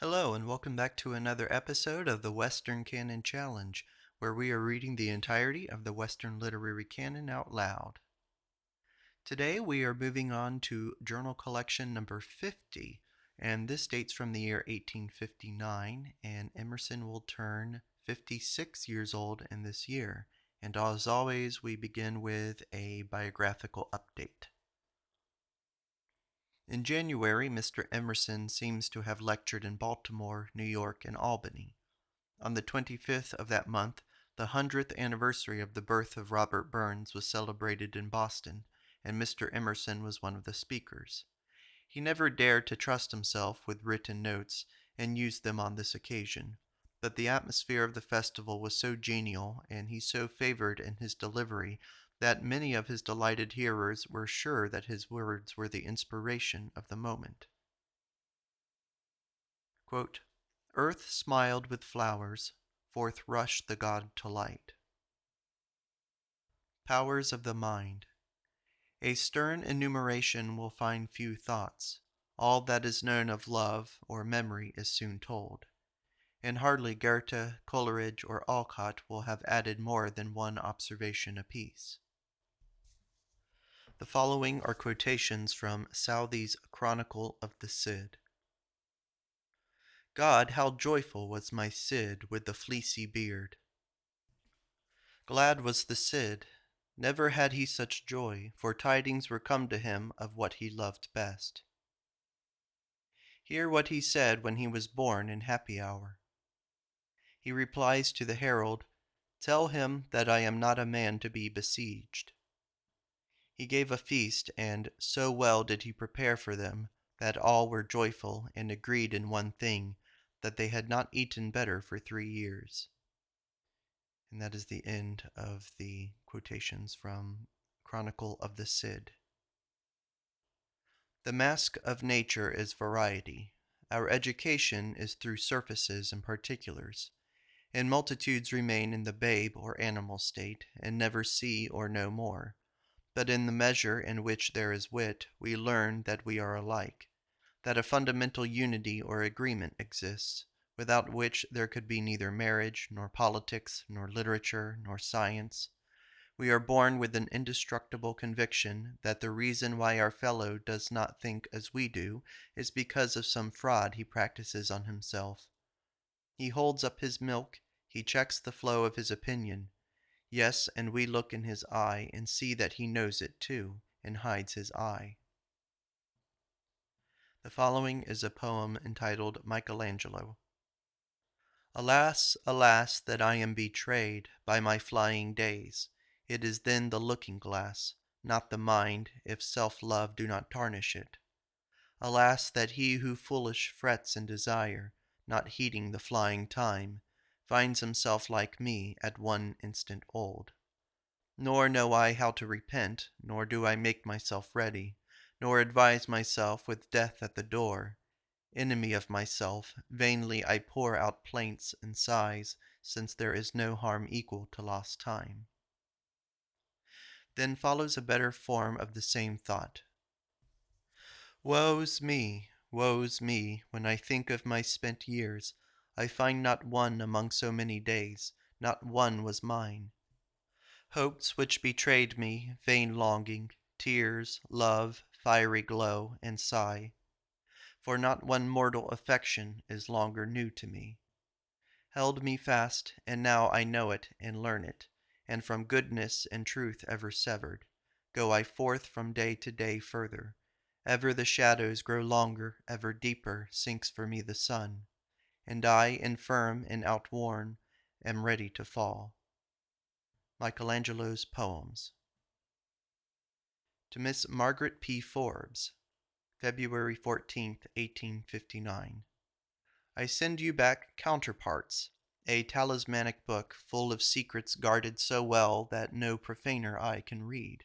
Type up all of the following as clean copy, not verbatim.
Hello, and welcome back to another episode of the Western Canon Challenge, where we are reading the entirety of the Western Literary Canon out loud. Today we are moving on to journal collection number 50, and this dates from the year 1859, and Emerson will turn 56 years old in this year. And as always, we begin with a biographical update. In January, Mr. Emerson seems to have lectured in Baltimore, New York, and Albany. On the 25th of that month, the 100th anniversary of the birth of Robert Burns was celebrated in Boston, and Mr. Emerson was one of the speakers. He never dared to trust himself with written notes, and used them on this occasion. But the atmosphere of the festival was so genial, and he so favored in his delivery, that many of his delighted hearers were sure that his words were the inspiration of the moment. Quote, "Earth smiled with flowers, forth rushed the god to light." Powers of the mind. A stern enumeration will find few thoughts. All that is known of love or memory is soon told. And hardly Goethe, Coleridge, or Alcott will have added more than one observation apiece. The following are quotations from Southey's Chronicle of the Cid. God, how joyful was my Cid with the fleecy beard! Glad was the Cid, never had he such joy, for tidings were come to him of what he loved best. Hear what he said when he was born in happy hour. He replies to the herald, "Tell him that I am not a man to be besieged." He gave a feast, and so well did he prepare for them, that all were joyful and agreed in one thing, that they had not eaten better for 3 years. And that is the end of the quotations from Chronicle of the Cid. The mask of nature is variety. Our education is through surfaces and particulars, and multitudes remain in the babe or animal state, and never see or know more. But in the measure in which there is wit, we learn that we are alike, that a fundamental unity or agreement exists, without which there could be neither marriage, nor politics, nor literature, nor science. We are born with an indestructible conviction that the reason why our fellow does not think as we do is because of some fraud he practices on himself. He holds up his milk, he checks the flow of his opinion. Yes, and we look in his eye and see that he knows it too, and hides his eye. The following is a poem entitled Michelangelo. Alas, alas, that I am betrayed by my flying days. It is then the looking-glass, not the mind, if self-love do not tarnish it. Alas, that he who foolish frets in desire, not heeding the flying time, finds himself like me at one instant old. Nor know I how to repent, nor do I make myself ready, nor advise myself with death at the door. Enemy of myself, vainly I pour out plaints and sighs, since there is no harm equal to lost time. Then follows a better form of the same thought. Woe's me, when I think of my spent years, I find not one among so many days, not one was mine. Hopes which betrayed me, vain longing, tears, love, fiery glow, and sigh. For not one mortal affection is longer new to me. Held me fast, and now I know it and learn it, and from goodness and truth ever severed, go I forth from day to day further. Ever the shadows grow longer, ever deeper sinks for me the sun, and I, infirm and outworn, am ready to fall. Michelangelo's Poems. To Miss Margaret P. Forbes, February 14th, 1859. I send you back Counterparts, a talismanic book full of secrets guarded so well that no profaner eye can read.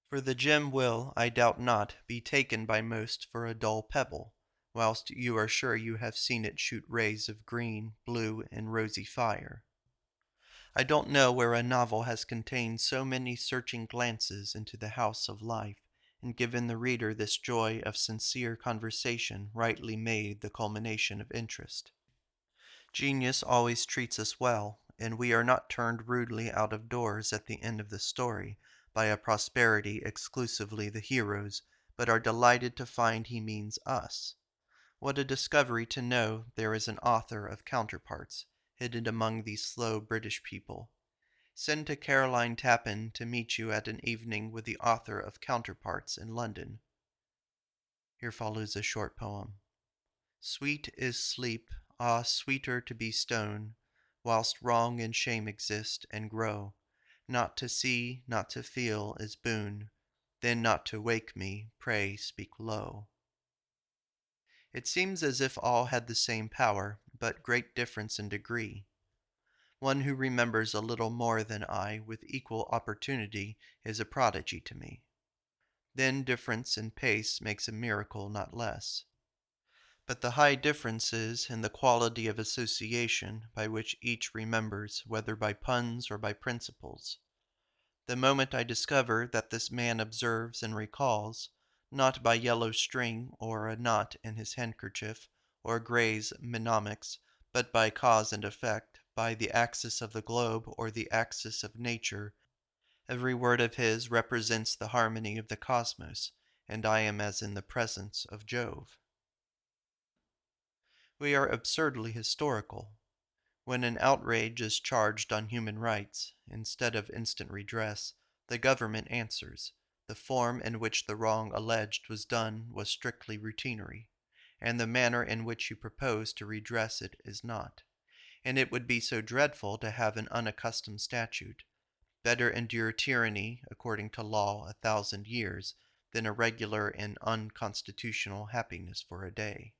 For the gem will, I doubt not, be taken by most for a dull pebble, whilst you are sure you have seen it shoot rays of green, blue, and rosy fire. I don't know where a novel has contained so many searching glances into the house of life, and given the reader this joy of sincere conversation rightly made the culmination of interest. Genius always treats us well, and we are not turned rudely out of doors at the end of the story by a prosperity exclusively the hero's, but are delighted to find he means us. What a discovery to know there is an author of counterparts hidden among these slow British people. Send to Caroline Tappan to meet you at an evening with the author of Counterparts in London. Here follows a short poem. Sweet is sleep, ah, sweeter to be stone, whilst wrong and shame exist and grow. Not to see, not to feel is boon, then not to wake me, pray speak low. It seems as if all had the same power, but great difference in degree. One who remembers a little more than I with equal opportunity is a prodigy to me. Then difference in pace makes a miracle not less. But the high differences in the quality of association by which each remembers, whether by puns or by principles. The moment I discover that this man observes and recalls, not by yellow string or a knot in his handkerchief, or Gray's mnemonics, but by cause and effect, by the axis of the globe or the axis of nature, every word of his represents the harmony of the cosmos, and I am as in the presence of Jove. We are absurdly historical. When an outrage is charged on human rights, instead of instant redress, the government answers. The form in which the wrong alleged was done was strictly routinary, and the manner in which you propose to redress it is not. And it would be so dreadful to have an unaccustomed statute. Better endure tyranny, according to law, 1,000 years, than a regular and unconstitutional happiness for a day.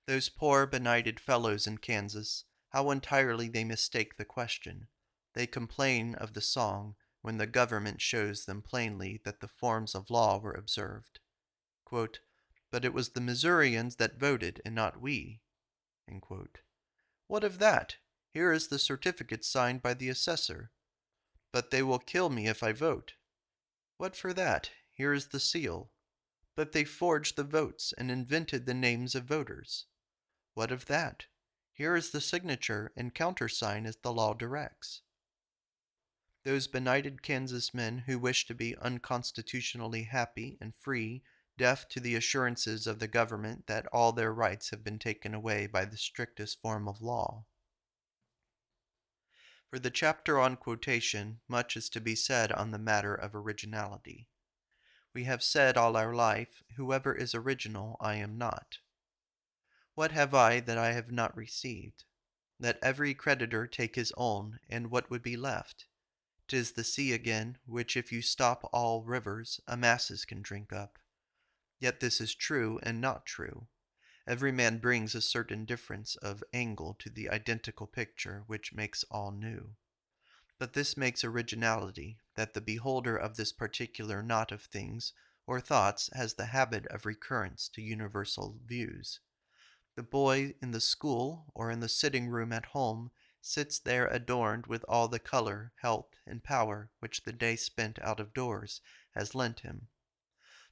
Those poor benighted fellows in Kansas, how entirely they mistake the question. They complain of the song when the government shows them plainly that the forms of law were observed. Quote, but it was the Missourians that voted and not we. What of that? Here is the certificate signed by the assessor. But they will kill me if I vote. What for that? Here is the seal. But they forged the votes and invented the names of voters. What of that? Here is the signature and countersign as the law directs. Those benighted Kansas men who wish to be unconstitutionally happy and free, deaf to the assurances of the government that all their rights have been taken away by the strictest form of law. For the chapter on quotation, much is to be said on the matter of originality. We have said all our life, whoever is original, I am not. What have I that I have not received? Let every creditor take his own, and what would be left? 'Tis the sea again, which if you stop all rivers, a masses can drink up. Yet this is true and not true. Every man brings a certain difference of angle to the identical picture which makes all new. But this makes originality, that the beholder of this particular knot of things or thoughts has the habit of recurrence to universal views. The boy in the school or in the sitting room at home sits there adorned with all the color, health, and power which the day spent out of doors has lent him.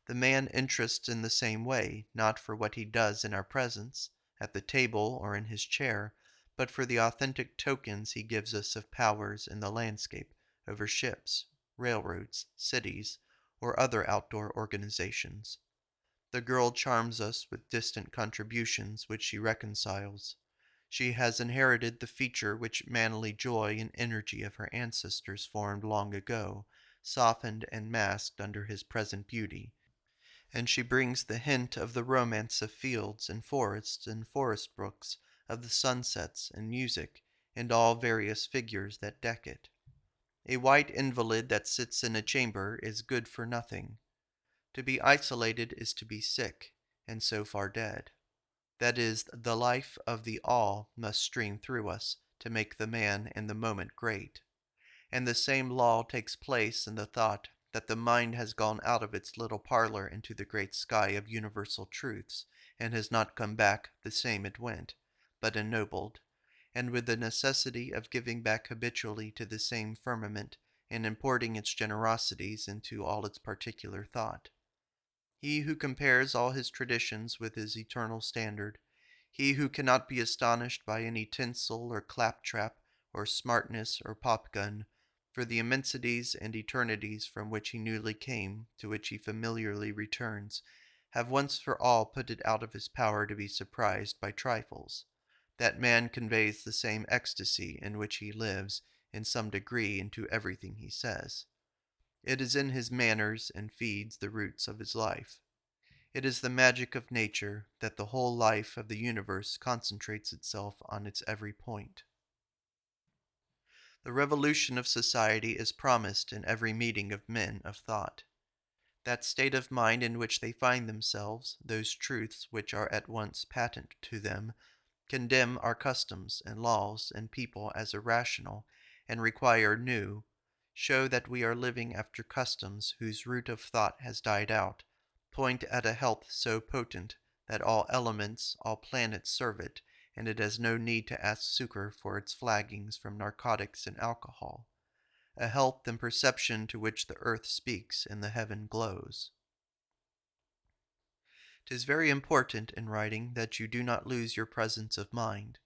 The man interests in the same way, not for what he does in our presence, at the table or in his chair, but for the authentic tokens he gives us of powers in the landscape, over ships, railroads, cities, or other outdoor organizations. The girl charms us with distant contributions which she reconciles. She has inherited the feature which manly joy and energy of her ancestors formed long ago, softened and masked under his present beauty, and she brings the hint of the romance of fields and forest brooks, of the sunsets and music, and all various figures that deck it. A white invalid that sits in a chamber is good for nothing. To be isolated is to be sick, and so far dead. That is, the life of the all must stream through us to make the man and the moment great. And the same law takes place in the thought that the mind has gone out of its little parlor into the great sky of universal truths, and has not come back the same it went, but ennobled, and with the necessity of giving back habitually to the same firmament and importing its generosities into all its particular thought. He who compares all his traditions with his eternal standard, he who cannot be astonished by any tinsel or claptrap or smartness or popgun, for the immensities and eternities from which he newly came, to which he familiarly returns, have once for all put it out of his power to be surprised by trifles. That man conveys the same ecstasy in which he lives, in some degree, into everything he says. It is in his manners and feeds the roots of his life. It is the magic of nature that the whole life of the universe concentrates itself on its every point. The revolution of society is promised in every meeting of men of thought. That state of mind in which they find themselves, those truths which are at once patent to them, condemn our customs and laws and people as irrational and require new, show that we are living after customs whose root of thought has died out, point at a health so potent that all elements, all planets serve it, and it has no need to ask succor for its flaggings from narcotics and alcohol, a health and perception to which the earth speaks and the heaven glows. 'Tis very important in writing that you do not lose your presence of mind.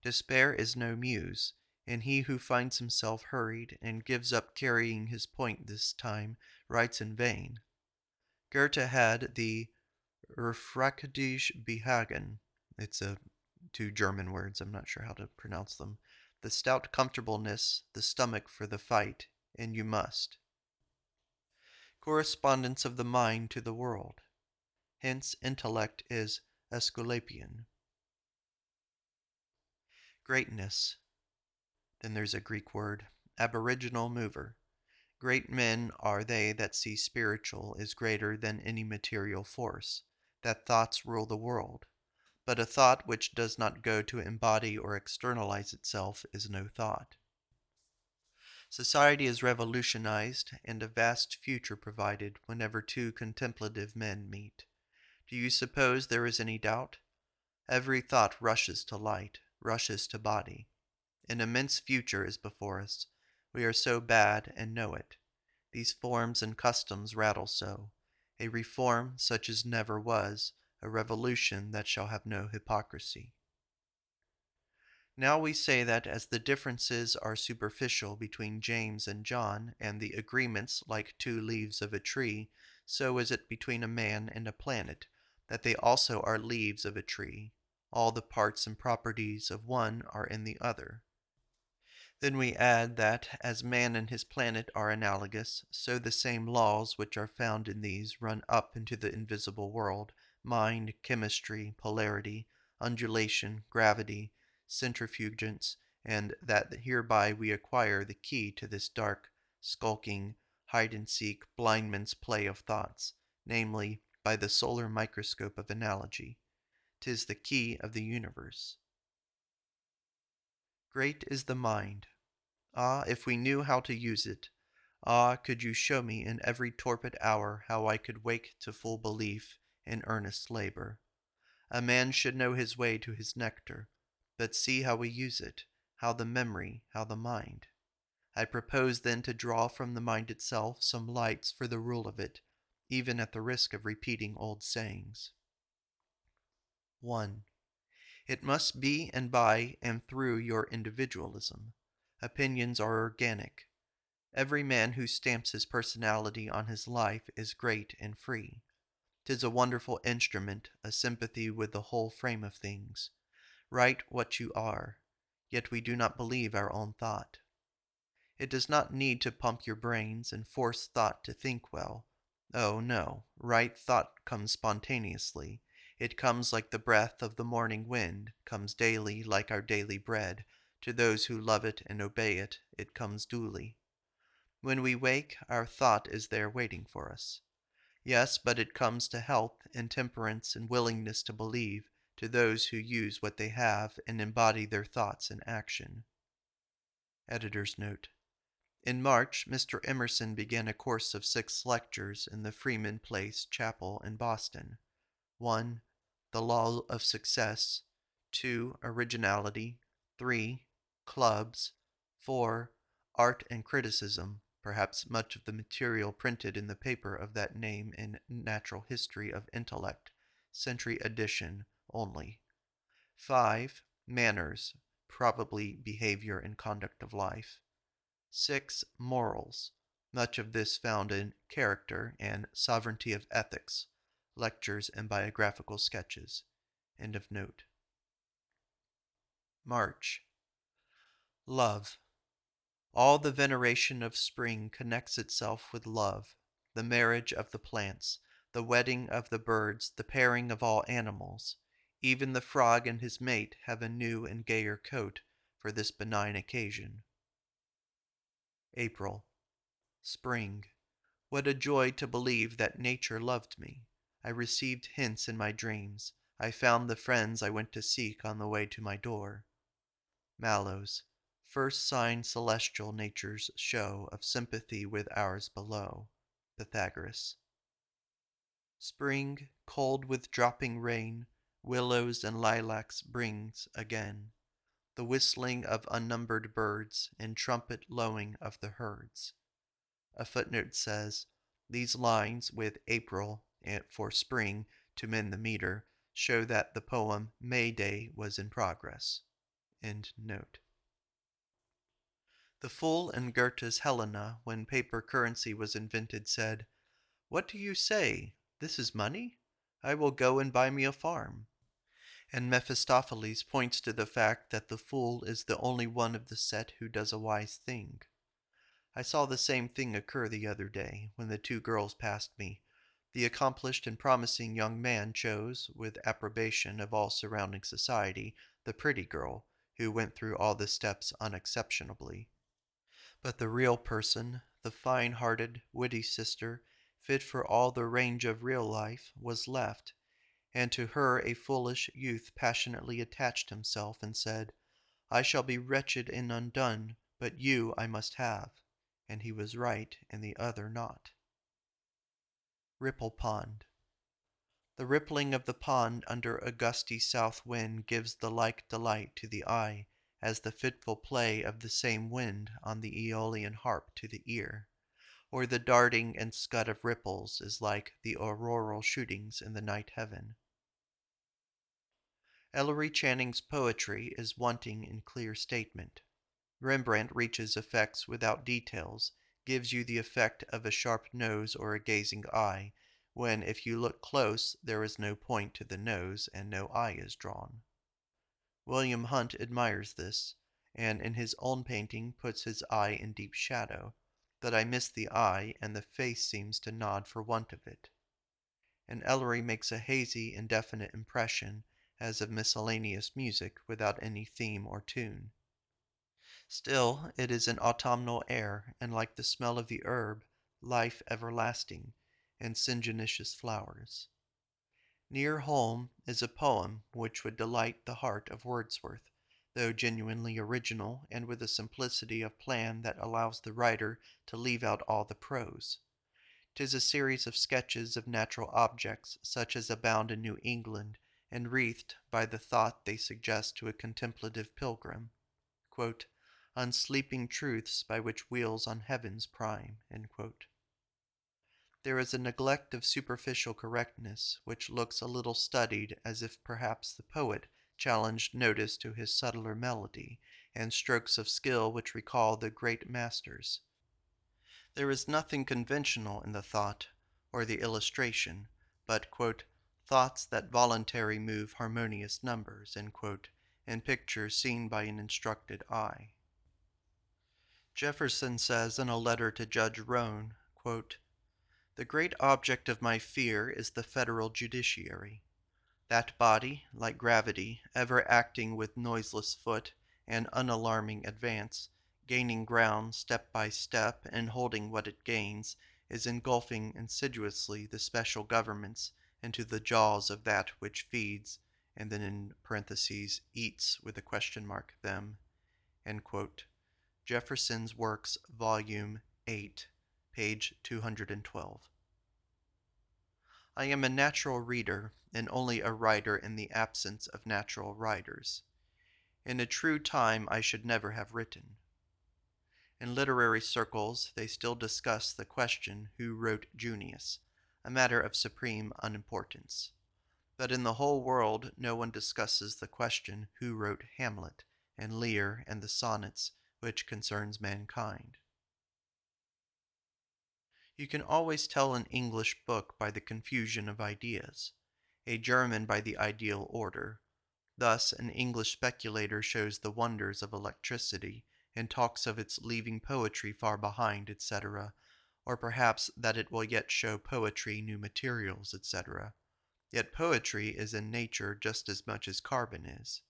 Despair is no muse, and he who finds himself hurried and gives up carrying his point this time writes in vain. Goethe had the Refrachtige Behagen. It's two German words, I'm not sure how to pronounce them. The stout comfortableness, the stomach for the fight, and you must. Correspondence of the mind to the world. Hence intellect is Aesculapian. Greatness. Then there's a Greek word, aboriginal mover. Great men are they that see spiritual is greater than any material force, that thoughts rule the world. But a thought which does not go to embody or externalize itself is no thought. Society is revolutionized, and a vast future provided whenever two contemplative men meet. Do you suppose there is any doubt? Every thought rushes to light, rushes to body. An immense future is before us. We are so bad and know it. These forms and customs rattle so. A reform such as never was, a revolution that shall have no hypocrisy. Now we say that as the differences are superficial between James and John, and the agreements like two leaves of a tree, so is it between a man and a planet, that they also are leaves of a tree. All the parts and properties of one are in the other. Then we add that, as man and his planet are analogous, so the same laws which are found in these run up into the invisible world, mind, chemistry, polarity, undulation, gravity, centrifugence, and that hereby we acquire the key to this dark, skulking, hide-and-seek, blindman's play of thoughts, namely, by the solar microscope of analogy. 'Tis the key of the universe. Great is the mind. Ah, if we knew how to use it! Ah, could you show me in every torpid hour how I could wake to full belief in earnest labor. A man should know his way to his nectar, but see how we use it, how the memory, how the mind. I propose then to draw from the mind itself some lights for the rule of it, even at the risk of repeating old sayings. 1. It must be and by and through your individualism. Opinions are organic. Every man who stamps his personality on his life is great and free. 'Tis a wonderful instrument, a sympathy with the whole frame of things. Write what you are, yet we do not believe our own thought. It does not need to pump your brains and force thought to think well. Oh, no, right thought comes spontaneously. It comes like the breath of the morning wind, comes daily like our daily bread. To those who love it and obey it, it comes duly. When we wake, our thought is there waiting for us. Yes, but it comes to health and temperance and willingness to believe, to those who use what they have and embody their thoughts in action. Editor's note. In March, Mr. Emerson began a course of 6 lectures in the Freeman Place Chapel in Boston. 1. The Law of Success. 2. Originality. 3. Clubs. 4. Art and Criticism, perhaps much of the material printed in the paper of that name in Natural History of Intellect, Century Edition only. 5. Manners, probably behavior and conduct of life. 6. Morals, much of this found in Character and Sovereignty of Ethics, lectures and biographical sketches. End of note. March. Love. All the veneration of spring connects itself with love, the marriage of the plants, the wedding of the birds, the pairing of all animals. Even the frog and his mate have a new and gayer coat for this benign occasion. April. Spring. What a joy to believe that nature loved me. I received hints in my dreams. I found the friends I went to seek on the way to my door. Mallows. First sign celestial nature's show of sympathy with ours below. Pythagoras. Spring, cold with dropping rain, willows and lilacs brings again the whistling of unnumbered birds and trumpet lowing of the herds. A footnote says, these lines with April for spring to mend the meter show that the poem May Day was in progress. End note. The fool in Goethe's Helena, when paper currency was invented, said, "What do you say? This is money? I will go and buy me a farm." And Mephistopheles points to the fact that the fool is the only one of the set who does a wise thing. I saw the same thing occur the other day when the two girls passed me. The accomplished and promising young man chose, with approbation of all surrounding society, the pretty girl, who went through all the steps unexceptionably. But the real person, the fine-hearted, witty sister, fit for all the range of real life, was left, and to her a foolish youth passionately attached himself and said, "I shall be wretched and undone, but you I must have." And he was right, and the other not. Ripple Pond. The rippling of the pond under a gusty south wind gives the like delight to the eye as the fitful play of the same wind on the Aeolian harp to the ear, or the darting and scud of ripples is like the auroral shootings in the night heaven. Ellery Channing's poetry is wanting in clear statement. Rembrandt reaches effects without details, gives you the effect of a sharp nose or a gazing eye, when if you look close there is no point to the nose and no eye is drawn. William Hunt admires this, and in his own painting puts his eye in deep shadow, but I miss the eye, and the face seems to nod for want of it. And Ellery makes a hazy, indefinite impression, as of miscellaneous music without any theme or tune. Still, it is an autumnal air, and like the smell of the herb, life everlasting, and syngenicious flowers. Near Home is a poem which would delight the heart of Wordsworth, though genuinely original and with a simplicity of plan that allows the writer to leave out all the prose. 'Tis a series of sketches of natural objects such as abound in New England, and wreathed by the thought they suggest to a contemplative pilgrim. Quote, unsleeping truths by which wheels on heaven's prime. There is a neglect of superficial correctness, which looks a little studied, as if perhaps the poet challenged notice to his subtler melody, and strokes of skill which recall the great masters. There is nothing conventional in the thought, or the illustration, but, quote, thoughts that voluntary move harmonious numbers, and pictures seen by an instructed eye. Jefferson says in a letter to Judge Roane, quote, the great object of my fear is the federal judiciary. That body, like gravity, ever acting with noiseless foot and unalarming advance, gaining ground step by step and holding what it gains, is engulfing insidiously the special governments into the jaws of that which feeds, and then in parentheses, eats with a question mark them. End quote. Jefferson's Works, Volume 8, page 212. I am a natural reader, and only a writer in the absence of natural writers. In a true time I should never have written. In literary circles, they still discuss the question who wrote Junius, a matter of supreme unimportance. But in the whole world, no one discusses the question who wrote Hamlet and Lear and the sonnets, which concerns mankind. You can always tell an English book by the confusion of ideas, a German by the ideal order. Thus, an English speculator shows the wonders of electricity and talks of its leaving poetry far behind, etc., or perhaps that it will yet show poetry new materials, etc. Yet poetry is in nature just as much as carbon is.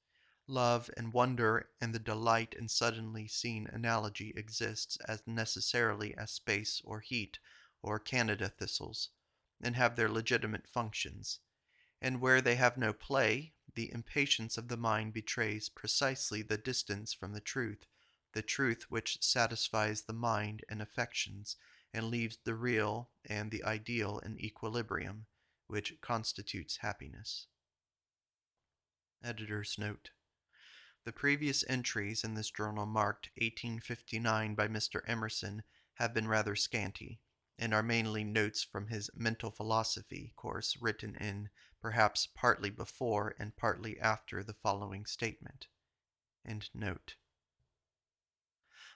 Love and wonder and the delight in suddenly seen analogy exists as necessarily as space or heat or Canada thistles, and have their legitimate functions. And where they have no play, the impatience of the mind betrays precisely the distance from the truth which satisfies the mind and affections, and leaves the real and the ideal in equilibrium, which constitutes happiness. Editor's note. The previous entries in this journal marked 1859 by Mr. Emerson have been rather scanty, and are mainly notes from his mental philosophy course written in, perhaps partly before and partly after the following statement. End note.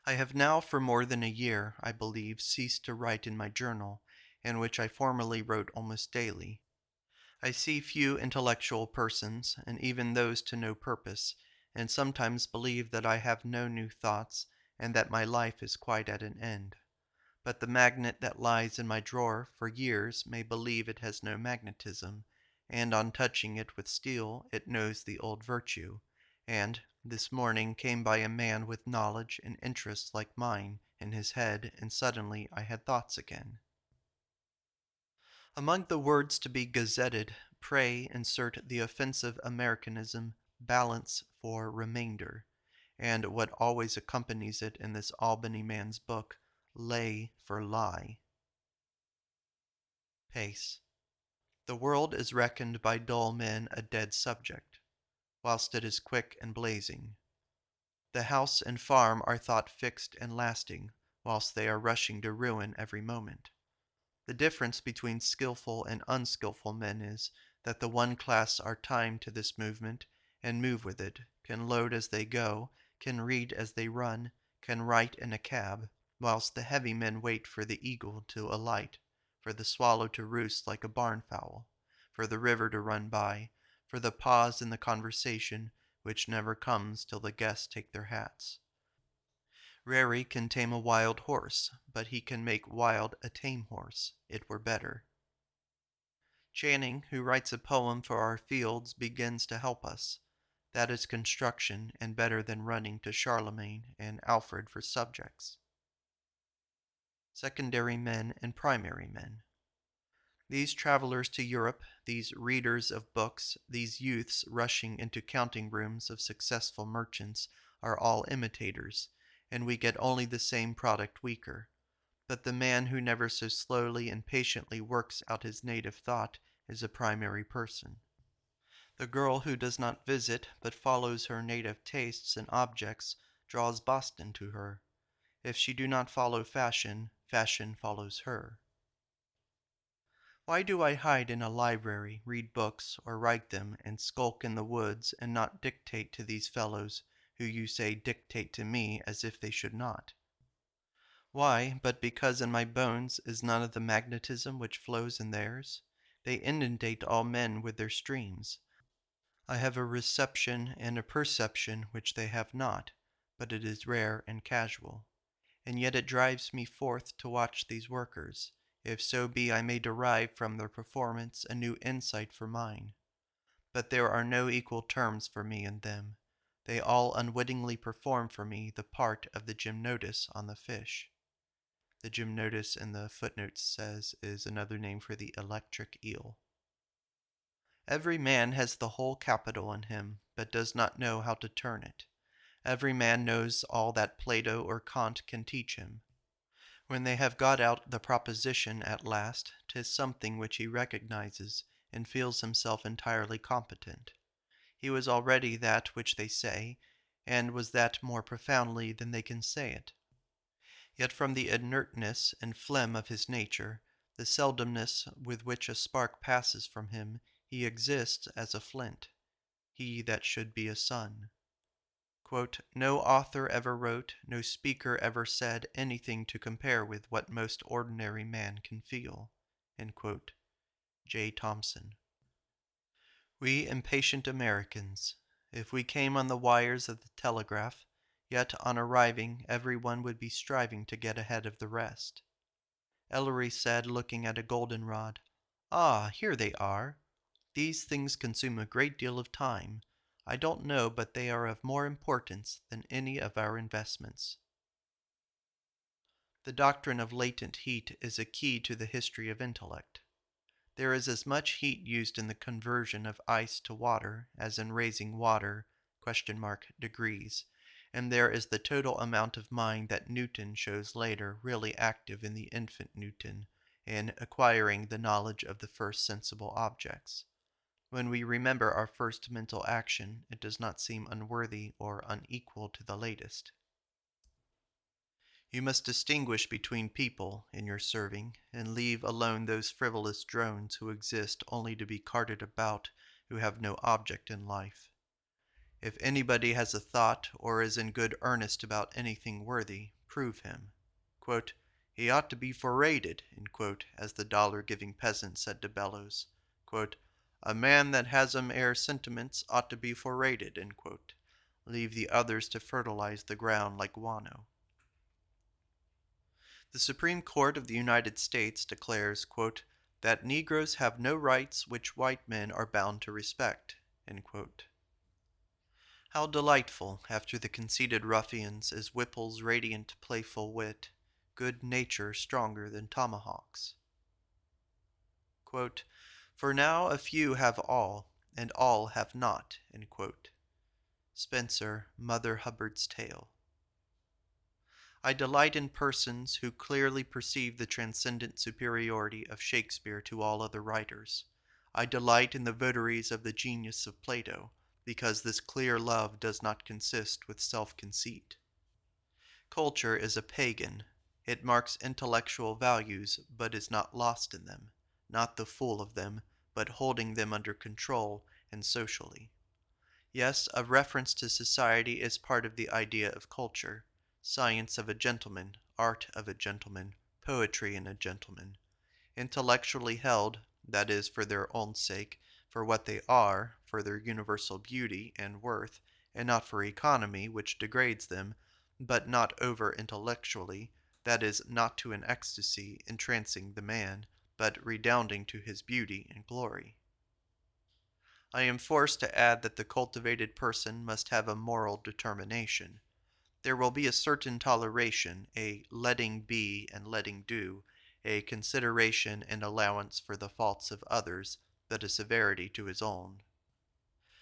I have now for more than a year, I believe, ceased to write in my journal, in which I formerly wrote almost daily. I see few intellectual persons, and even those to no purpose, and sometimes believe that I have no new thoughts, and that my life is quite at an end. But the magnet that lies in my drawer for years may believe it has no magnetism, and on touching it with steel it knows the old virtue, and this morning came by a man with knowledge and interests like mine in his head, and suddenly I had thoughts again. Among the words to be gazetted, pray insert the offensive Americanism balance for remainder, and what always accompanies it in this Albany man's book, lay for lie. Pace. The world is reckoned by dull men a dead subject, whilst it is quick and blazing. The house and farm are thought fixed and lasting, whilst they are rushing to ruin every moment. The difference between skilful and unskilful men is, that the one class are timed to this movement, and move with it, can load as they go, can read as they run, can write in a cab, whilst the heavy men wait for the eagle to alight, for the swallow to roost like a barn fowl, for the river to run by, for the pause in the conversation, which never comes till the guests take their hats. Rarey can tame a wild horse, but he can make wild a tame horse. It were better. Channing, who writes a poem for our fields, begins to help us. That is construction, and better than running to Charlemagne and Alfred for subjects. Secondary men and primary men. These travelers to Europe, these readers of books, these youths rushing into counting rooms of successful merchants, are all imitators, and we get only the same product weaker. But the man who never so slowly and patiently works out his native thought is a primary person. The girl who does not visit, but follows her native tastes and objects, draws Boston to her. If she do not follow fashion, fashion follows her. Why do I hide in a library, read books, or write them, and skulk in the woods, and not dictate to these fellows, who you say dictate to me as if they should not? Why, but because in my bones is none of the magnetism which flows in theirs? They inundate all men with their streams. I have a reception and a perception which they have not, but it is rare and casual. And yet it drives me forth to watch these workers, if so be I may derive from their performance a new insight for mine. But there are no equal terms for me and them. They all unwittingly perform for me the part of the gymnotus on the fish. The gymnotus in the footnotes says is another name for the electric eel. Every man has the whole capital in him, but does not know how to turn it. Every man knows all that Plato or Kant can teach him. When they have got out the proposition at last, 'tis something which he recognizes, and feels himself entirely competent. He was already that which they say, and was that more profoundly than they can say it. Yet from the inertness and phlegm of his nature, the seldomness with which a spark passes from him, he exists as a flint, he that should be a sun. Quote, no author ever wrote, no speaker ever said anything to compare with what most ordinary man can feel. End quote. J. Thompson. We impatient Americans, if we came on the wires of the telegraph, yet on arriving every one would be striving to get ahead of the rest. Ellery said, looking at a goldenrod, "Ah, here they are. These things consume a great deal of time. I don't know but they are of more importance than any of our investments." The doctrine of latent heat is a key to the history of intellect. There is as much heat used in the conversion of ice to water as in raising water degrees, and there is the total amount of mind that Newton shows later really active in the infant Newton in acquiring the knowledge of the first sensible objects. When we remember our first mental action, it does not seem unworthy or unequal to the latest. You must distinguish between people in your serving, and leave alone those frivolous drones who exist only to be carted about, who have no object in life. If anybody has a thought or is in good earnest about anything worthy, prove him. Quote, he ought to be foraded, as the dollar-giving peasant said to Bellows. Quote, a man that has 'em air sentiments ought to be foraded. Leave the others to fertilize the ground like guano. The Supreme Court of the United States declares, quote, that Negroes have no rights which white men are bound to respect. End quote. How delightful, after the conceited ruffians, is Whipple's radiant, playful wit, good nature stronger than tomahawks. Quote, for now a few have all, and all have not. End quote. Spencer, Mother Hubbard's Tale. I delight in persons who clearly perceive the transcendent superiority of Shakespeare to all other writers. I delight in the votaries of the genius of Plato, because this clear love does not consist with self-conceit. Culture is a pagan. It marks intellectual values, but is not lost in them, not the fool of them, but holding them under control and socially. Yes, a reference to society is part of the idea of culture. Science of a gentleman, art of a gentleman, poetry in a gentleman. Intellectually held, that is, for their own sake, for what they are, for their universal beauty and worth, and not for economy, which degrades them, but not over-intellectually, that is, not to an ecstasy entrancing the man, but redounding to his beauty and glory. I am forced to add that the cultivated person must have a moral determination. There will be a certain toleration, a letting be and letting do, a consideration and allowance for the faults of others, but a severity to his own.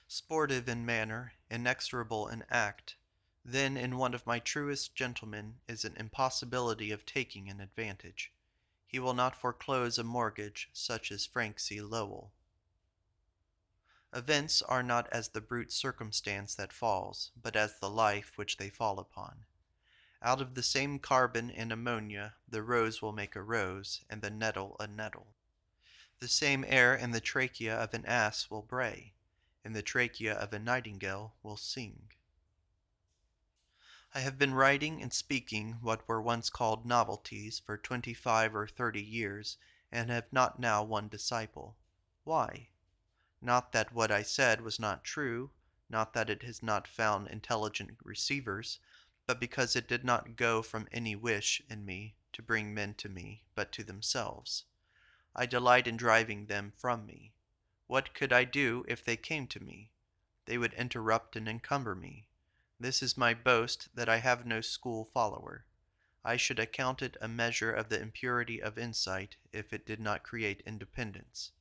Sportive in manner, inexorable in act, then in one of my truest gentlemen is an impossibility of taking an advantage. He will not foreclose a mortgage such as Frank C. Lowell. Events are not as the brute circumstance that falls, but as the life which they fall upon. Out of the same carbon and ammonia the rose will make a rose, and the nettle a nettle. The same air in the trachea of an ass will bray, and the trachea of a nightingale will sing. I have been writing and speaking what were once called novelties for 25 or 30 years, and have not now one disciple. Why? Not that what I said was not true, not that it has not found intelligent receivers, but because it did not go from any wish in me to bring men to me, but to themselves. I delight in driving them from me. What could I do if they came to me? They would interrupt and encumber me. This is my boast, that I have no school follower. I should account it a measure of the impurity of insight if it did not create independence.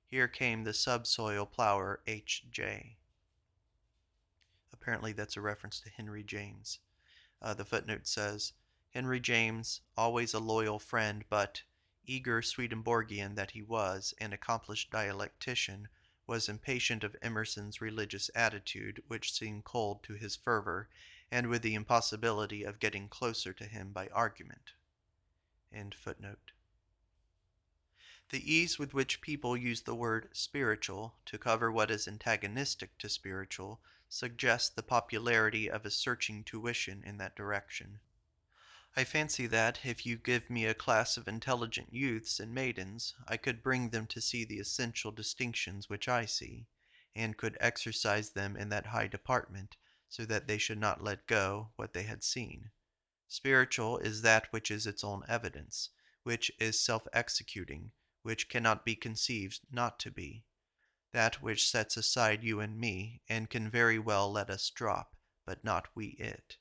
Here came the subsoil plower H.J. Apparently that's a reference to Henry James. The footnote says, Henry James, always a loyal friend, but, eager Swedenborgian that he was, an accomplished dialectician, was impatient of Emerson's religious attitude, which seemed cold to his fervor, and with the impossibility of getting closer to him by argument. End footnote. The ease with which people use the word spiritual to cover what is antagonistic to spiritual suggests the popularity of a searching tuition in that direction. I fancy that, if you give me a class of intelligent youths and maidens, I could bring them to see the essential distinctions which I see, and could exercise them in that high department, so that they should not let go what they had seen. Spiritual is that which is its own evidence, which is self-executing, which cannot be conceived not to be, that which sets aside you and me, and can very well let us drop, but not we it.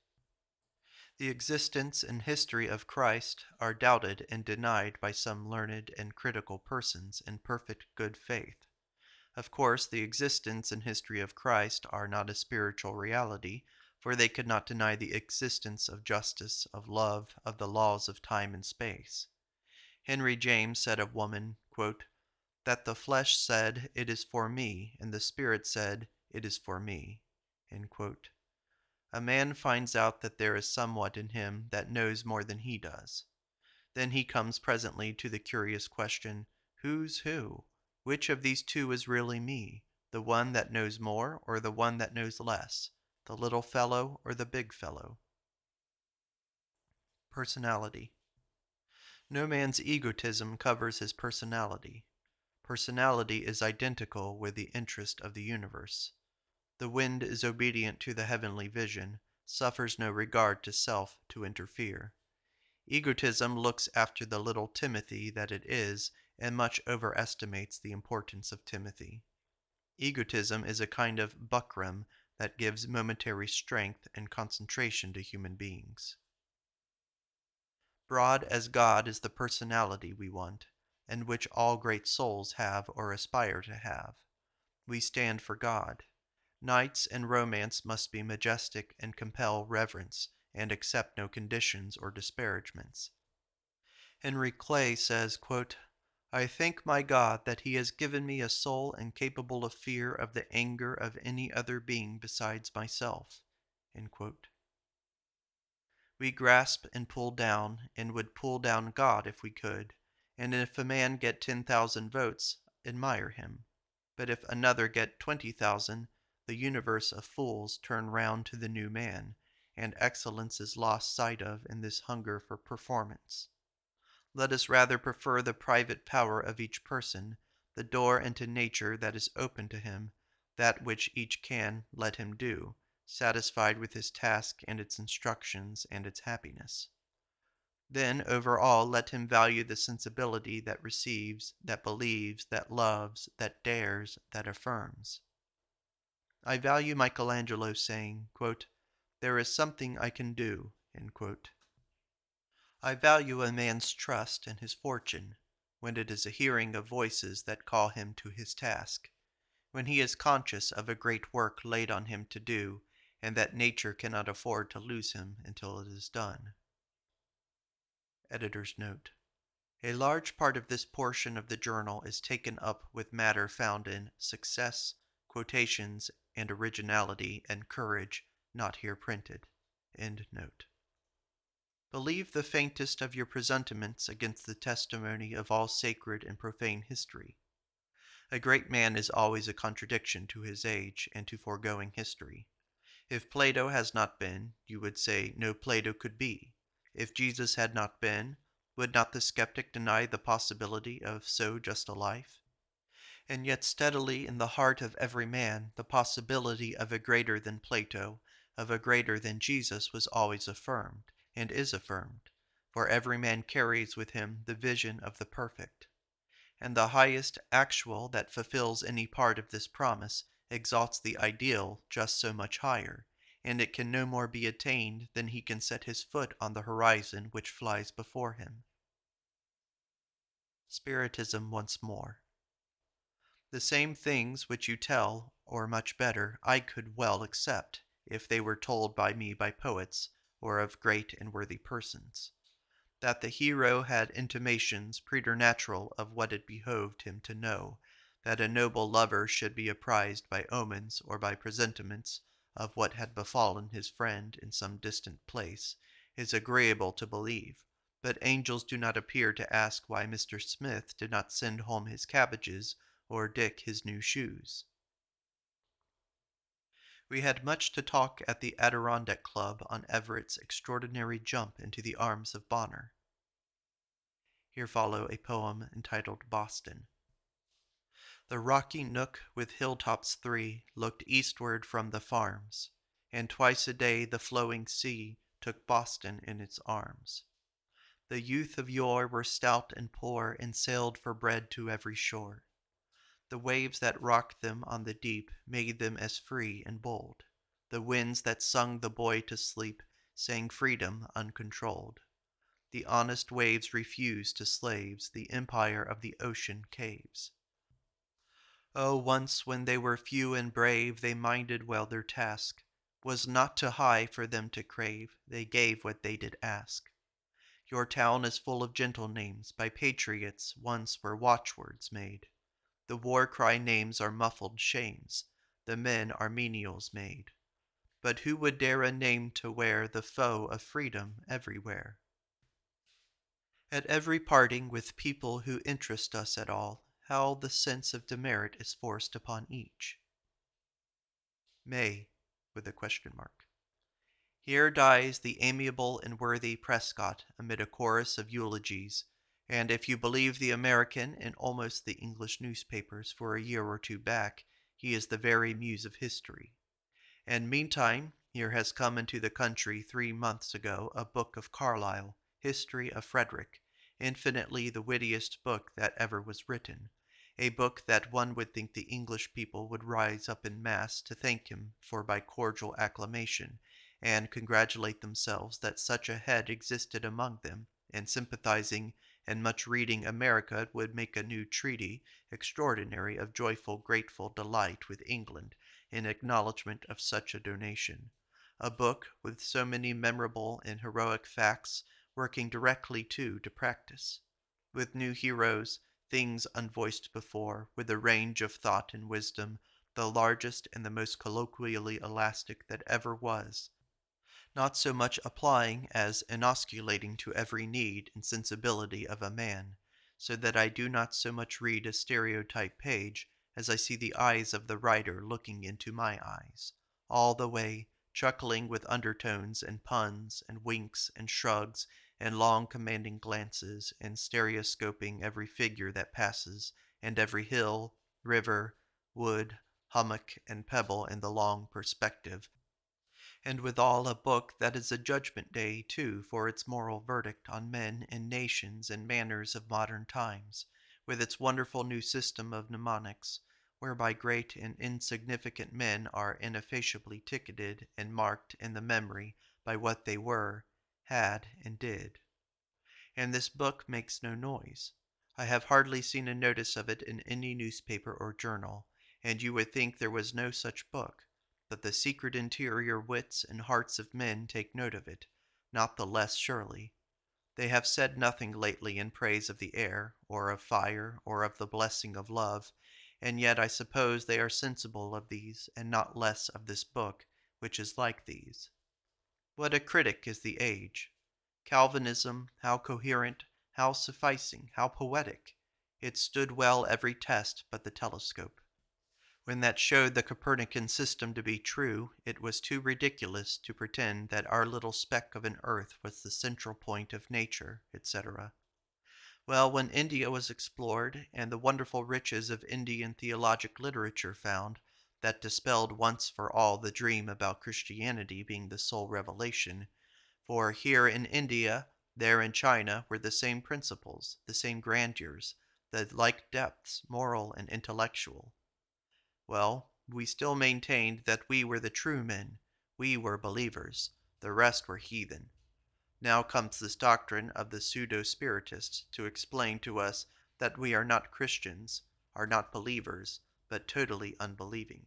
The existence and history of Christ are doubted and denied by some learned and critical persons in perfect good faith. Of course, the existence and history of Christ are not a spiritual reality, for they could not deny the existence of justice, of love, of the laws of time and space. Henry James said of woman, quote, that the flesh said, "It is for me," and the spirit said, "It is for me." End quote. A man finds out that there is somewhat in him that knows more than he does. Then he comes presently to the curious question, who's who? Which of these two is really me? The one that knows more, or the one that knows less? The little fellow or the big fellow? Personality. No man's egotism covers his personality. Personality is identical with the interest of the universe. The wind is obedient to the heavenly vision, suffers no regard to self to interfere. Egotism looks after the little Timothy that it is, and much overestimates the importance of Timothy. Egotism is a kind of buckram that gives momentary strength and concentration to human beings. Broad as God is the personality we want, and which all great souls have or aspire to have. We stand for God. Knights and romance must be majestic and compel reverence, and accept no conditions or disparagements. Henry Clay says, quote, I thank my God that he has given me a soul incapable of fear of the anger of any other being besides myself. End quote. We grasp and pull down, and would pull down God if we could, and if a man get 10,000 votes, admire him. But if another get 20,000, the universe of fools turn round to the new man, and excellence is lost sight of in this hunger for performance. Let us rather prefer the private power of each person, the door into nature that is open to him, that which each can let him do, satisfied with his task and its instructions and its happiness. Then over all let him value the sensibility that receives, that believes, that loves, that dares, that affirms. I value Michelangelo's saying, quote, there is something I can do, end quote. I value a man's trust in his fortune, when it is a hearing of voices that call him to his task, when he is conscious of a great work laid on him to do, and that nature cannot afford to lose him until it is done. Editor's note. A large part of this portion of the journal is taken up with matter found in Success, Quotations, and Originality and Courage, not here printed. End note. Believe the faintest of your presentiments against the testimony of all sacred and profane history. A great man is always a contradiction to his age and to foregoing history. If Plato has not been, you would say no Plato could be. If Jesus had not been, would not the skeptic deny the possibility of so just a life? And yet steadily in the heart of every man the possibility of a greater than Plato, of a greater than Jesus was always affirmed, and is affirmed, for every man carries with him the vision of the perfect. And the highest actual that fulfills any part of this promise exalts the ideal just so much higher, and it can no more be attained than he can set his foot on the horizon which flies before him. Spiritism once more. The same things which you tell, or much better, I could well accept, if they were told by me by poets, or of great and worthy persons. That the hero had intimations preternatural of what it behoved him to know, that a noble lover should be apprised by omens or by presentiments of what had befallen his friend in some distant place is agreeable to believe, but angels do not appear to ask why Mr. Smith did not send home his cabbages or Dick his new shoes. We had much to talk at the Adirondack Club on Everett's extraordinary jump into the arms of Bonner. Here follow a poem entitled Boston. The rocky nook with hilltops three looked eastward from the farms, and twice a day the flowing sea took Boston in its arms. The youth of yore were stout and poor, and sailed for bread to every shore. The waves that rocked them on the deep made them as free and bold. The winds that sung the boy to sleep sang freedom uncontrolled. The honest waves refused to slaves the empire of the ocean caves. Oh, once when they were few and brave, they minded well their task. Was not too high for them to crave, they gave what they did ask. Your town is full of gentle names, by patriots once were watchwords made. The war cry names are muffled shames, the men are menials made. But who would dare a name to wear the foe of freedom everywhere? At every parting with people who interest us at all, how the sense of demerit is forced upon each. May, with a question mark. Here dies the amiable and worthy Prescott amid a chorus of eulogies, and if you believe the American and almost the English newspapers for a year or two back, he is the very muse of history. And meantime, here has come into the country 3 months ago a book of Carlyle, History of Frederick, infinitely the wittiest book that ever was written, a book that one would think the English people would rise up in mass to thank him for by cordial acclamation, and congratulate themselves that such a head existed among them, and sympathizing and much reading America would make a new treaty, extraordinary of joyful grateful delight with England, in acknowledgment of such a donation. A book with so many memorable and heroic facts working directly to practice. With new heroes, things unvoiced before, with a range of thought and wisdom, the largest and the most colloquially elastic that ever was, not so much applying as inoculating to every need and sensibility of a man, so that I do not so much read a stereotype page as I see the eyes of the writer looking into my eyes, all the way, chuckling with undertones and puns and winks and shrugs and long commanding glances and stereoscoping every figure that passes and every hill, river, wood, hummock, and pebble in the long perspective, and withal a book that is a judgment day, too, for its moral verdict on men and nations and manners of modern times, with its wonderful new system of mnemonics, whereby great and insignificant men are ineffaceably ticketed and marked in the memory by what they were, had, and did. And this book makes no noise. I have hardly seen a notice of it in any newspaper or journal, and you would think there was no such book, but the secret interior wits and hearts of men take note of it, not the less surely. They have said nothing lately in praise of the air, or of fire, or of the blessing of love, and yet I suppose they are sensible of these, and not less of this book, which is like these. What a critic is the age! Calvinism, how coherent, how sufficing, how poetic! It stood well every test but the telescope. When that showed the Copernican system to be true, it was too ridiculous to pretend that our little speck of an earth was the central point of nature, etc. Well, when India was explored, and the wonderful riches of Indian theologic literature found, that dispelled once for all the dream about Christianity being the sole revelation, for here in India, there in China, were the same principles, the same grandeurs, the like depths, moral and intellectual. Well, we still maintained that we were the true men, we were believers, the rest were heathen. Now comes this doctrine of the pseudo-spiritists to explain to us that we are not Christians, are not believers, but totally unbelieving.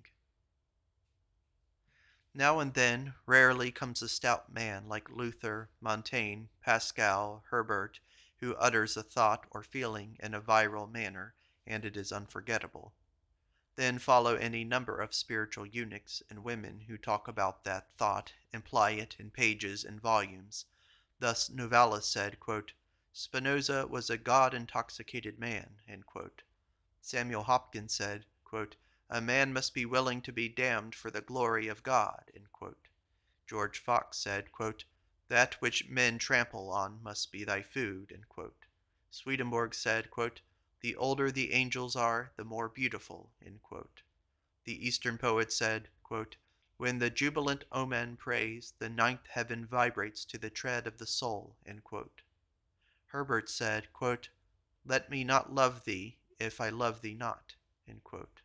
Now and then, rarely comes a stout man like Luther, Montaigne, Pascal, Herbert, who utters a thought or feeling in a virile manner, and it is unforgettable. Then follow any number of spiritual eunuchs and women who talk about that thought, imply it in pages and volumes. Thus Novalis said, quote, Spinoza was a God-intoxicated man, end quote. Samuel Hopkins said, quote, a man must be willing to be damned for the glory of God, end quote. George Fox said, quote, that which men trample on must be thy food, end quote. Swedenborg said, quote, the older the angels are, the more beautiful, end quote. The Eastern poet said, quote, when the jubilant omen prays, the ninth heaven vibrates to the tread of the soul, end quote. Herbert said, quote, let me not love thee if I love thee not, end quote.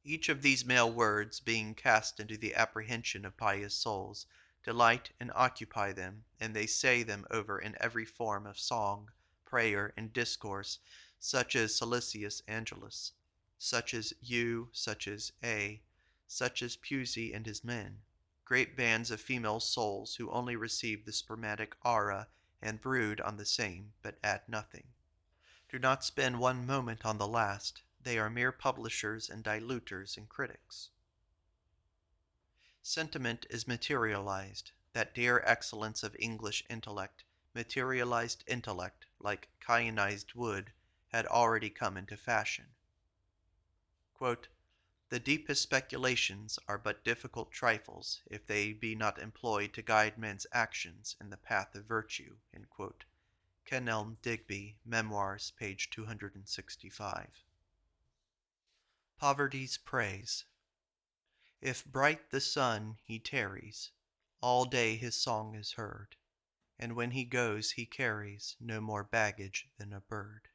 Each of these male words, being cast into the apprehension of pious souls, delight and occupy them, and they say them over in every form of song, prayer, and discourse, such as Silesius Angelus, such as U, such as A, such as Pusey and his men, great bands of female souls who only receive the spermatic aura and brood on the same, but add nothing. Do not spend one moment on the last. They are mere publishers and diluters and critics. Sentiment is materialized, that dear excellence of English intellect, materialized intellect, like kyanized wood, had already come into fashion. Quote, the deepest speculations are but difficult trifles, if they be not employed to guide men's actions in the path of virtue, end quote. Kenelm Digby, Memoirs, page 265. Poverty's Praise. If bright the sun, he tarries, all day his song is heard, and when he goes he carries no more baggage than a bird.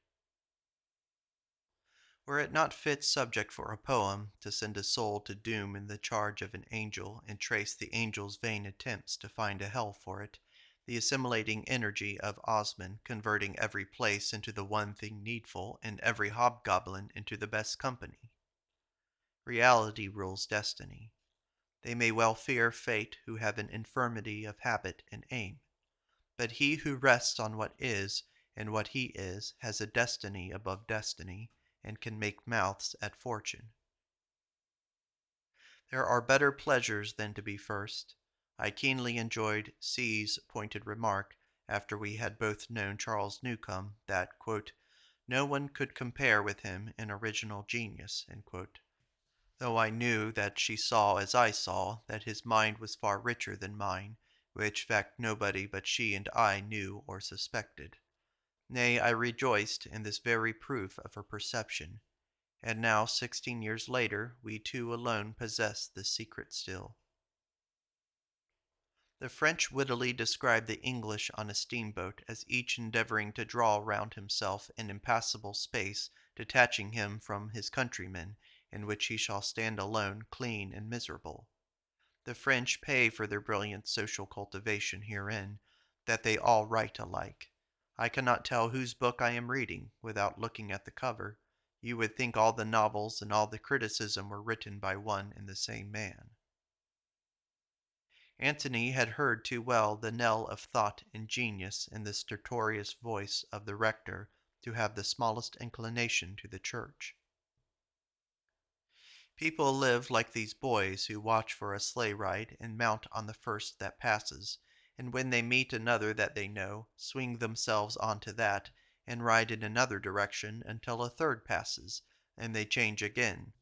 Were it not fit subject for a poem to send a soul to doom in the charge of an angel and trace the angel's vain attempts to find a hell for it, the assimilating energy of Osman converting every place into the one thing needful and every hobgoblin into the best company? Reality rules destiny. They may well fear fate who have an infirmity of habit and aim, but he who rests on what is and what he is has a destiny above destiny and can make mouths at fortune. There are better pleasures than to be first. I keenly enjoyed C's pointed remark after we had both known Charles Newcome that, quote, no one could compare with him in original genius, end quote. Though I knew that she saw as I saw, that his mind was far richer than mine, which fact nobody but she and I knew or suspected. Nay, I rejoiced in this very proof of her perception, and now 16 years later we two alone possess this secret still. The French wittily describe the English on a steamboat as each endeavoring to draw round himself an impassable space, detaching him from his countrymen, in which he shall stand alone, clean and miserable. The French pay for their brilliant social cultivation herein, that they all write alike. I cannot tell whose book I am reading without looking at the cover. You would think all the novels and all the criticism were written by one and the same man. Antony had heard too well the knell of thought and genius in the stertorous voice of the rector to have the smallest inclination to the church. People live like these boys who watch for a sleigh ride and mount on the first that passes, and when they meet another that they know, swing themselves onto that, and ride in another direction until a third passes, and they change again.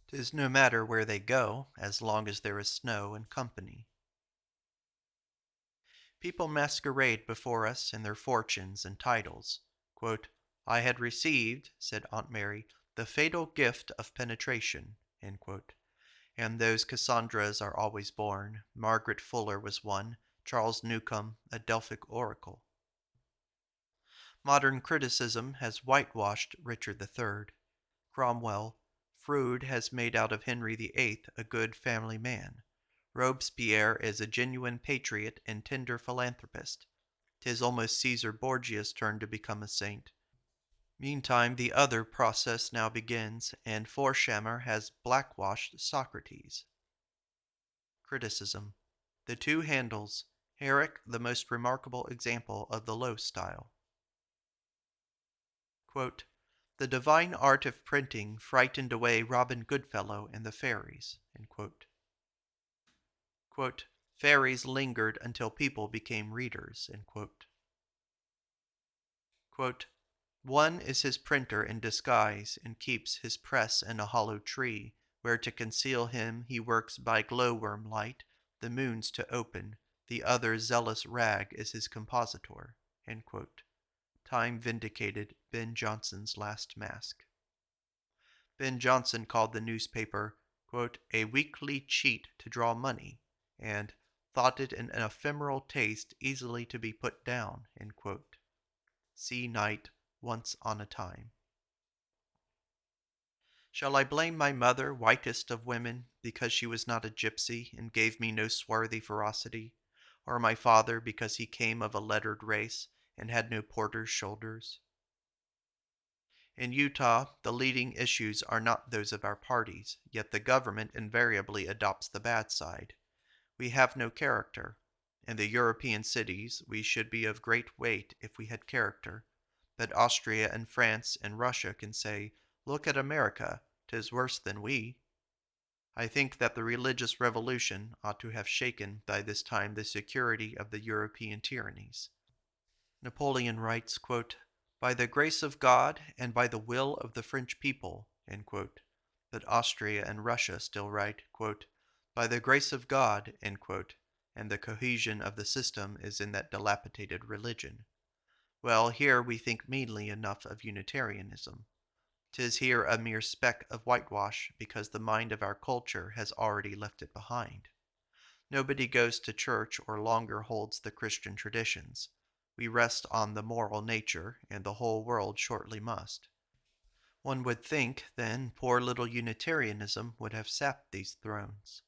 'Tis no matter where they go, as long as there is snow and company. People masquerade before us in their fortunes and titles. Quote, I had received, said Aunt Mary, the fatal gift of penetration, end quote. And those Cassandras are always born. Margaret Fuller was one, Charles Newcome a Delphic oracle. Modern criticism has whitewashed Richard III. Cromwell, Froude has made out of Henry VIII a good family man. Robespierre is a genuine patriot and tender philanthropist. 'Tis almost Caesar Borgia's turn to become a saint. Meantime, the other process now begins, and Forshammer has blackwashed Socrates. Criticism. The two Handels. Herrick, the most remarkable example of the low style. Quote, The divine art of printing frightened away Robin Goodfellow and the fairies. Quote, fairies lingered until people became readers. Quote, one is his printer in disguise, and keeps his press in a hollow tree, where to conceal him he works by glowworm light, the moons to open. The other zealous rag is his compositor. Time vindicated Ben Jonson's last mask. Ben Jonson called the newspaper, quote, a weekly cheat to draw money, and thought it an ephemeral taste easily to be put down. See Knight, Once on a Time. Shall I blame my mother, whitest of women, because she was not a gypsy and gave me no swarthy ferocity, or my father because he came of a lettered race and had no porter's shoulders? In Utah, the leading issues are not those of our parties, yet the government invariably adopts the bad side. We have no character. In the European cities, we should be of great weight if we had character. But Austria and France and Russia can say, look at America, 'tis worse than we. I think that the religious revolution ought to have shaken by this time the security of the European tyrannies. Napoleon writes, quote, by the grace of God and by the will of the French people, but Austria and Russia still write, quote, by the grace of God, and the cohesion of the system is in that dilapidated religion. Well, here we think meanly enough of Unitarianism. 'Tis here a mere speck of whitewash, because the mind of our culture has already left it behind. Nobody goes to church or longer holds the Christian traditions. We rest on the moral nature, and the whole world shortly must. One would think, then, poor little Unitarianism would have sapped these thrones.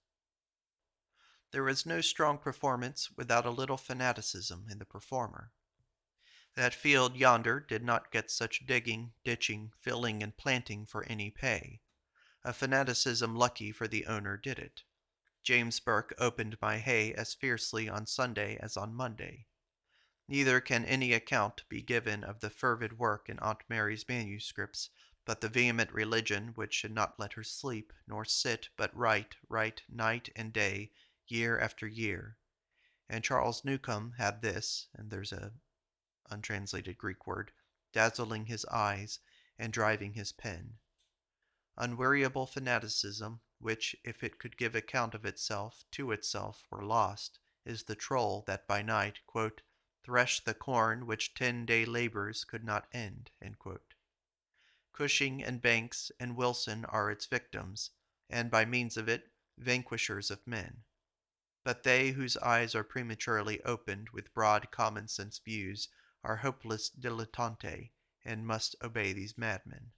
There is no strong performance without a little fanaticism in the performer. That field yonder did not get such digging, ditching, filling, and planting for any pay. A fanaticism lucky for the owner did it. James Burke opened my hay as fiercely on Sunday as on Monday. Neither can any account be given of the fervid work in Aunt Mary's manuscripts, but the vehement religion which should not let her sleep, nor sit, but write night and day, year after year. And Charles Newcomb had this, and there's a untranslated Greek word, dazzling his eyes and driving his pen. Unweariable fanaticism, which, if it could give account of itself, to itself, were lost, is the troll that by night, quote, thresh the corn which 10-day labors could not end. Cushing and Banks and Wilson are its victims, and by means of it, vanquishers of men. But they whose eyes are prematurely opened with broad common sense views are hopeless dilettanti, and must obey these madmen.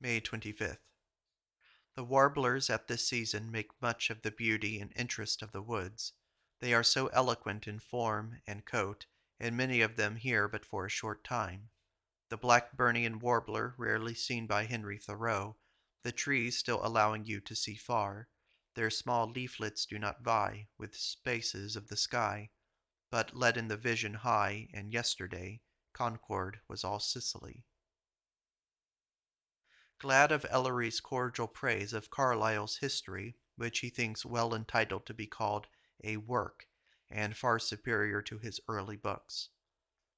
May 25th. The warblers at this season make much of the beauty and interest of the woods. They are so eloquent in form and coat, and many of them here but for a short time. The Blackburnian warbler, rarely seen by Henry Thoreau, the trees still allowing you to see far, their small leaflets do not vie with spaces of the sky, but let in the vision high, and yesterday, Concord was all Sicily. Glad of Ellery's cordial praise of Carlyle's history, which he thinks well entitled to be called a work, and far superior to his early books.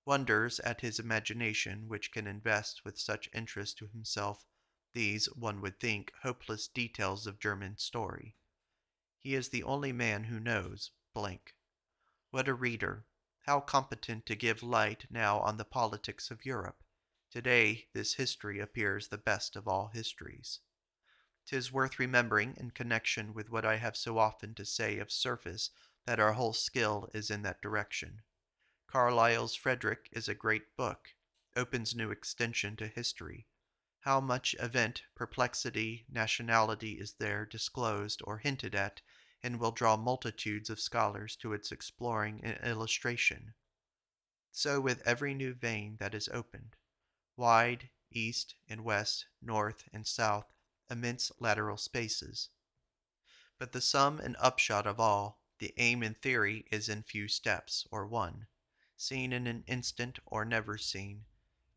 Wonders at his imagination, which can invest with such interest to himself these, one would think, hopeless details of German story. He is the only man who knows blank. What a reader! How competent to give light now on the politics of Europe! Today this history appears the best of all histories. 'Tis worth remembering in connection with what I have so often to say of surface that our whole skill is in that direction. Carlyle's Frederick is a great book, opens new extension to history. How much event, perplexity, nationality is there disclosed or hinted at, and will draw multitudes of scholars to its exploring and illustration. So with every new vein that is opened. Wide, east and west, north and south, immense lateral spaces. But the sum and upshot of all, the aim in theory is in few steps, or one, seen in an instant or never seen,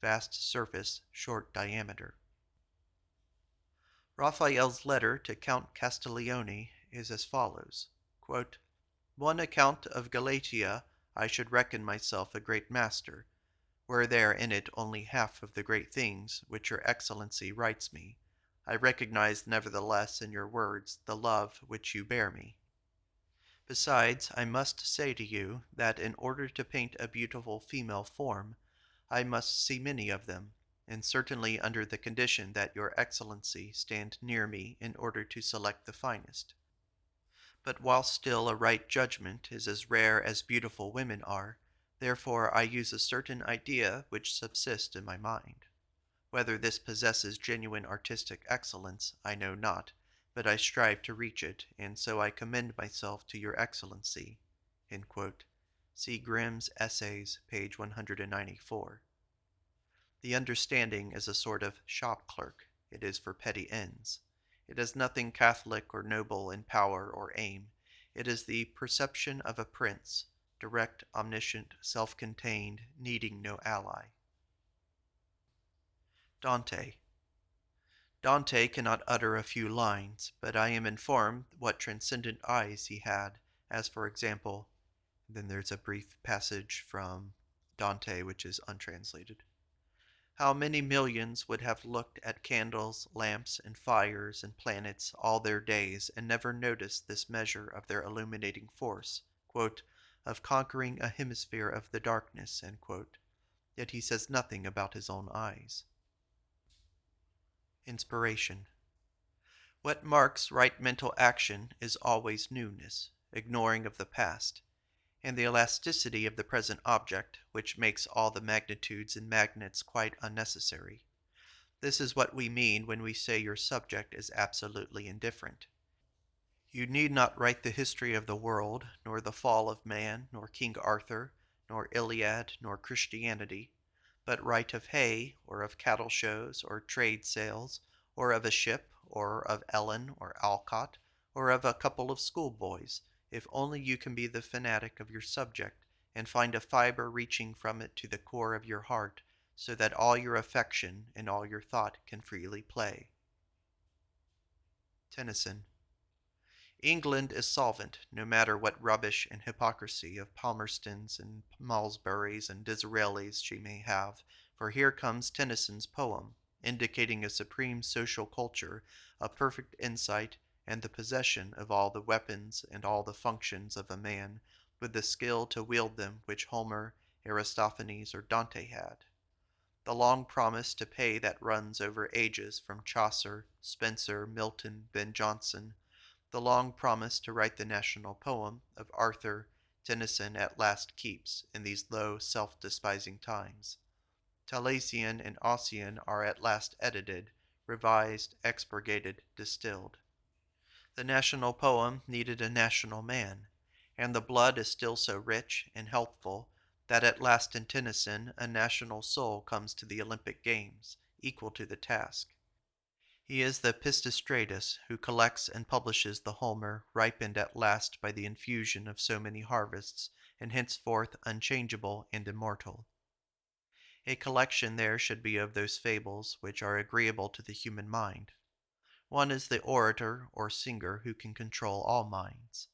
vast surface, short diameter. Raphael's letter to Count Castiglione is as follows, quote, "One account of Galatia I should reckon myself a great master, were there in it only half of the great things which your Excellency writes me. I recognize nevertheless in your words the love which you bear me. Besides, I must say to you that in order to paint a beautiful female form, I must see many of them, and certainly under the condition that your Excellency stand near me in order to select the finest. But while still a right judgment is as rare as beautiful women are, therefore I use a certain idea which subsists in my mind. Whether this possesses genuine artistic excellence, I know not, but I strive to reach it, and so I commend myself to your Excellency." See Grimm's Essays, page 194. The understanding is a sort of shop clerk. It is for petty ends. It has nothing catholic or noble in power or aim. It is the perception of a prince, direct, omniscient, self-contained, needing no ally. Dante. Dante cannot utter a few lines, but I am informed what transcendent eyes he had, as for example, then there's a brief passage from Dante which is untranslated. How many millions would have looked at candles, lamps, and fires and planets all their days and never noticed this measure of their illuminating force, quote, "of conquering a hemisphere of the darkness," yet he says nothing about his own eyes. Inspiration. What marks right mental action is always newness, ignoring of the past, and the elasticity of the present object, which makes all the magnitudes and magnets quite unnecessary. This is what we mean when we say your subject is absolutely indifferent. You need not write the history of the world, nor the fall of man, nor King Arthur, nor Iliad, nor Christianity, but write of hay, or of cattle shows, or trade sales, or of a ship, or of Ellen, or Alcott, or of a couple of schoolboys, if only you can be the fanatic of your subject, and find a fiber reaching from it to the core of your heart, so that all your affection and all your thought can freely play. Tennyson. England is solvent, no matter what rubbish and hypocrisy of Palmerstons and Malmesburys and Disraelis she may have, for here comes Tennyson's poem, indicating a supreme social culture, a perfect insight, and the possession of all the weapons and all the functions of a man, with the skill to wield them which Homer, Aristophanes, or Dante had. The long promise to pay that runs over ages from Chaucer, Spenser, Milton, Ben Jonson, the long promise to write the national poem of Arthur, Tennyson at last keeps in these low, self-despising times. Talesian and Ossian are at last edited, revised, expurgated, distilled. The national poem needed a national man, and the blood is still so rich and healthful that at last in Tennyson a national soul comes to the Olympic Games, equal to the task. He is the Pisistratus who collects and publishes the Homer ripened at last by the infusion of so many harvests, and henceforth unchangeable and immortal. A collection there should be of those fables which are agreeable to the human mind. One is the orator or singer who can control all minds.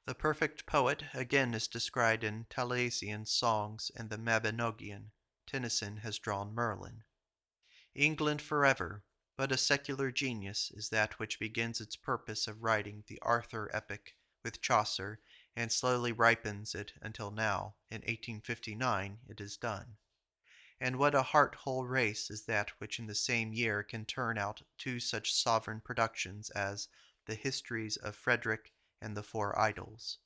The perfect poet again is described in Talesian's songs and the Mabinogion. Tennyson has drawn Merlin. England forever, but a secular genius is that which begins its purpose of writing the Arthur epic with Chaucer, and slowly ripens it until now, in 1859, it is done. And what a heart-whole race is that which in the same year can turn out two such sovereign productions as the Histories of Frederick and the Four Idols.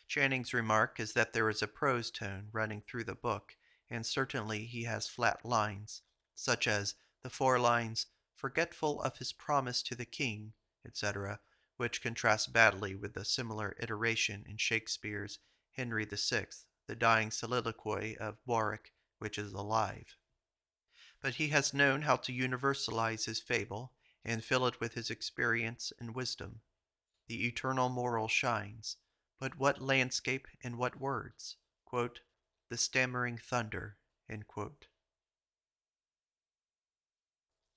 Channing's remark is that there is a prose tone running through the book, and certainly he has flat lines, such as the 4 lines, "forgetful of his promise to the king," etc., which contrasts badly with the similar iteration in Shakespeare's Henry VI, the dying soliloquy of Warwick, which is alive. But he has known how to universalize his fable, and fill it with his experience and wisdom. The eternal moral shines, but what landscape and what words! "The stammering thunder," End quote.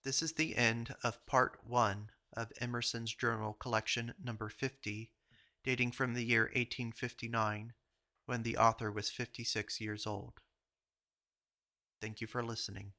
This is the end of Part 1 of Emerson's journal collection number 50, dating from the year 1859, when the author was 56 years old. Thank you for listening.